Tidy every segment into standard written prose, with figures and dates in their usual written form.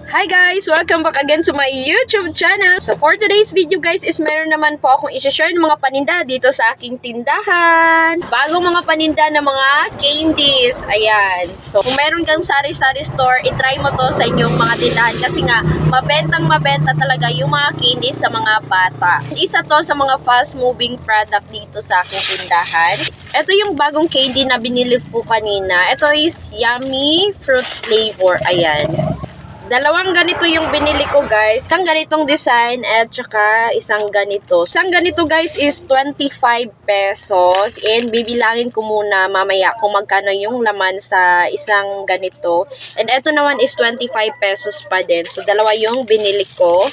Hi guys! Welcome back again to my YouTube channel. So for today's video guys is meron naman po akong i-share ng mga paninda dito sa aking tindahan. Bagong mga paninda ng mga candies. Ayan. So kung meron kang sari-sari store, itry mo to sa inyong mga tindahan kasi nga mabentang mabenta talaga yung mga candies sa mga bata. Isa to sa mga fast moving product dito sa aking tindahan. Ito yung bagong candy na binili po kanina. Ito is yummy fruit flavor. Ayan. Dalawang ganito yung binili ko guys. Isang ganitong design at saka isang ganito. Isang ganito guys is 25 pesos. And bibilangin ko muna mamaya kung magkano yung laman sa isang ganito. And ito naman is 25 pesos pa din. So dalawa yung binili ko.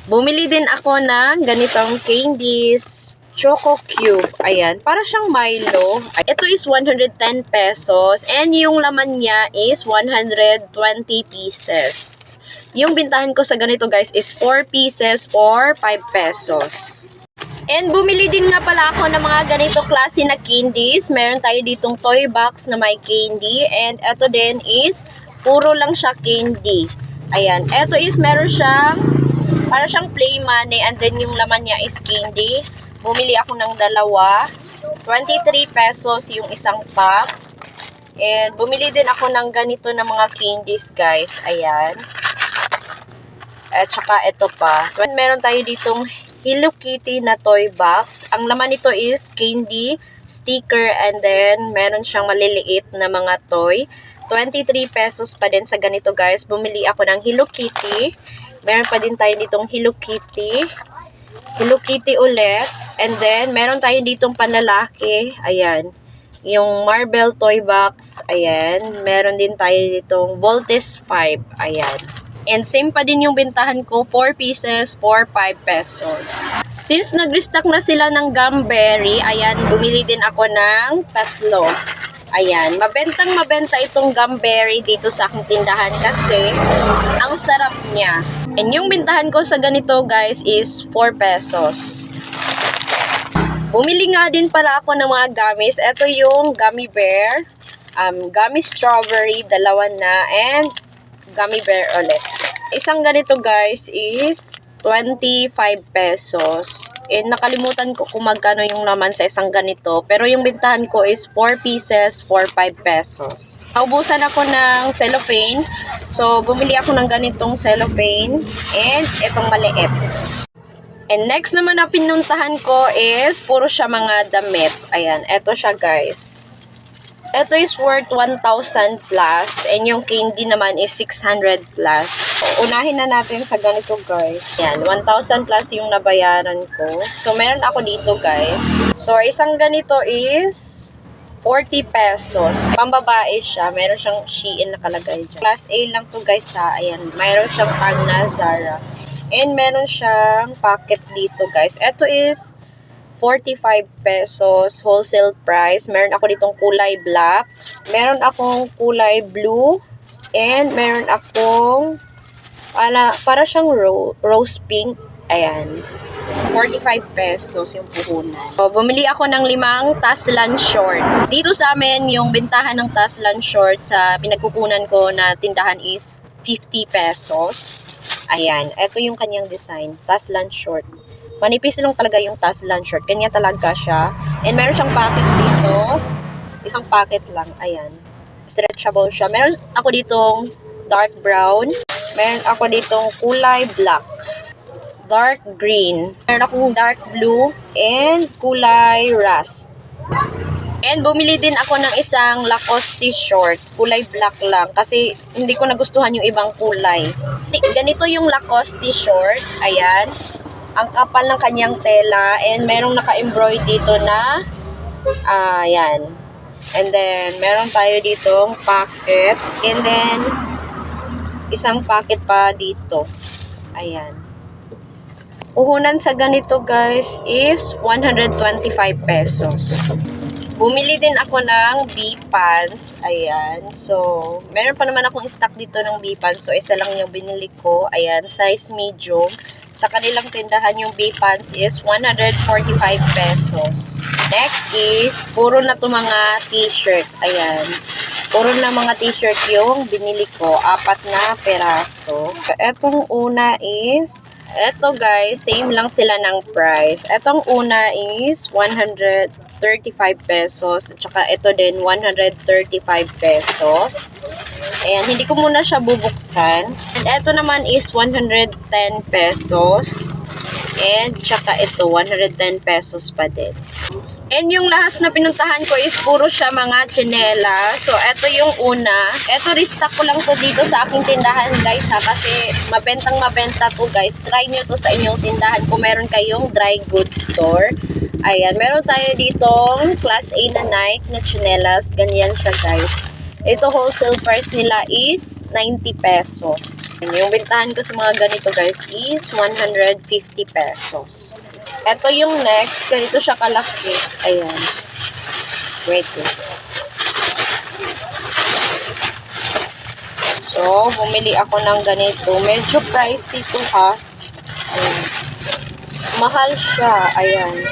Bumili din ako ng ganitong candies. Choco Cube. Ayan. Para siyang Milo. Ito is 110 pesos. And yung laman niya is 120 pieces. Yung bintahan ko sa ganito guys is 4 pieces for 5 pesos. And bumili din nga pala ako ng mga ganito klase na candies. Meron tayo ditong toy box na may candy. And ito din is puro lang siya candy. Ayan. Ito is meron siyang para siyang play money. And then yung laman niya is candy. Bumili ako ng dalawa. 23 pesos yung isang pack. And bumili din ako ng ganito na mga candies guys. Ayan. At saka ito pa. Meron tayo ditong Hello Kitty na toy box. Ang laman nito is candy, sticker, and then meron siyang maliliit na mga toy. 23 pesos pa din sa ganito guys. Bumili ako ng Hello Kitty. Meron pa din tayo ditong Hello Kitty. Hello Kitty ulit. And then, meron tayo ditong panlalaki. Ayan. Yung Marble Toy Box. Ayan. Meron din tayo ditong Voltes 5. Ayan. And same pa din yung bintahan ko. 4 pieces for 5 pesos. Since nag-restock na sila ng gumberry, ayan, bumili din ako ng 3. Ayan. Mabentang mabenta itong gumberry dito sa aking tindahan kasi ang sarap niya. And yung bintahan ko sa ganito guys is 4 pesos. Bumili nga din pala ako ng mga gummies. Ito yung gummy bear, gummy strawberry, dalawa na, and gummy bear ulit. Isang ganito guys is 25 pesos. And nakalimutan ko kung magkano yung laman sa isang ganito. Pero yung bintahan ko is 4 pieces for 5 pesos. Naubusan ako ng cellophane. So, bumili ako ng ganitong cellophane. And itong maliit. And next naman na pinuntahan ko is puro siya mga damit. Ayan, eto siya guys. Ito is worth 1,000 plus. And yung candy naman is 600 plus. So, unahin na natin sa ganito guys. Ayan, 1,000 plus yung nabayaran ko. So, meron ako dito guys. So, isang ganito is 40 pesos. Pambabae siya. Meron siyang Shein nakalagay dyan. Class A lang to guys ha. Ayan, meron siyang tag na Zara. And meron siyang packet dito guys. Ito is 45 pesos wholesale price. Meron ako ditong kulay black. Meron akong kulay blue. And meron akong para siyang rose pink. Ayan. 45 pesos yung puhunan. So, bumili ako ng 5 Taslan short. Dito sa amin, yung bintahan ng Taslan short sa pinagkukunan ko na tindahan is 50 pesos. Ayan, ito yung kanyang design, Taslan short. Manipis lang talaga yung Taslan short, ganyan talaga siya. And meron siyang packet dito, isang packet lang, ayan. Stretchable siya. Meron ako ditong dark brown, meron ako ditong kulay black, dark green, meron akong dark blue, and kulay rust. And bumili din ako ng isang Lacoste short. Kulay black lang. Kasi hindi ko nagustuhan yung ibang kulay. Ganito yung Lacoste short. Ayan. Ang kapal ng kanyang tela. And merong naka-embroid dito na ayan. And then meron tayo ditong packet. And then isang packet pa dito. Ayan. Puhunan sa ganito guys is 125 pesos. Bumili din ako ng B-pants. Ayan. So, meron pa naman akong stock dito ng B-pants. So, isa lang yung binili ko. Ayan. Size medium. Sa kanilang tindahan yung B-pants is 145 pesos. Next is, puro na to mga t-shirt. Ayan. Puro na mga t-shirt yung binili ko. 4 na peraso. Etong una is, eto guys, same lang sila ng price. Etong una is 135 pesos. At saka ito din, 135 pesos. Ayan, hindi ko muna siya bubuksan. And eto naman is 110 pesos. And tsaka ito, 110 pesos pa din. And yung lahas na pinuntahan ko is puro siya mga tsinela. So, eto yung una. Eto, restock ko lang to dito sa aking tindahan, guys, ha. Kasi mabentang mabenta to, guys. Try nyo to sa inyong tindahan kung meron kayong dry goods store. Ayan, meron tayo ditong class A na Nike na tsinelas. Ganyan siya, guys. Ito, wholesale price nila is 90 pesos. Yung bintahan ko sa mga ganito, guys, is 150 pesos. Ito yung next. Ganito siya kalaki. Ayan. Wait. So, bumili ako ng ganito. Medyo pricey to, ha. Ayan. Mahal siya. Ayan.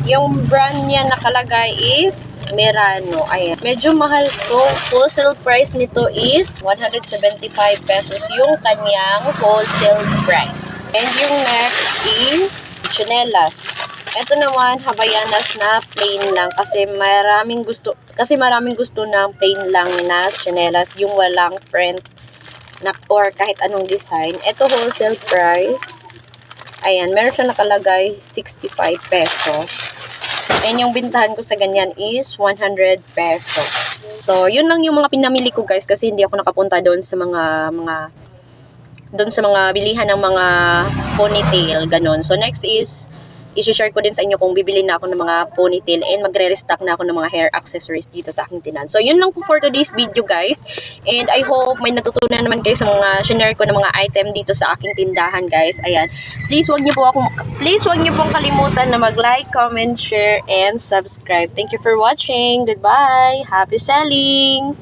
Yung brand niya nakalagay is Merano. Ayan. Medyo mahal to. Wholesale price nito is 175 pesos yung kanyang wholesale price. And yung next is tsinelas. Ito naman, Havaianas na plain lang kasi maraming gusto ng plain lang na tsinelas, yung walang print na or kahit anong design. Ito wholesale price. Ayan, meron siya nakalagay 65 pesos. And yung bintahan ko sa ganyan is 100 pesos. So, yun lang yung mga pinamili ko, guys, kasi hindi ako nakapunta doon sa mga bilihan ng mga ponytail, ganon. So, next is, i-share ko din sa inyo kung bibili na ako ng mga ponytail and magre-restock na ako ng mga hair accessories dito sa aking tindahan. So, yun lang po for today's video, guys. And I hope may natutunan naman kayo sa mga share ko ng mga item dito sa aking tindahan, guys. Ayan. Please, wag niyo pong kalimutan na mag-like, comment, share, and subscribe. Thank you for watching. Goodbye. Happy selling!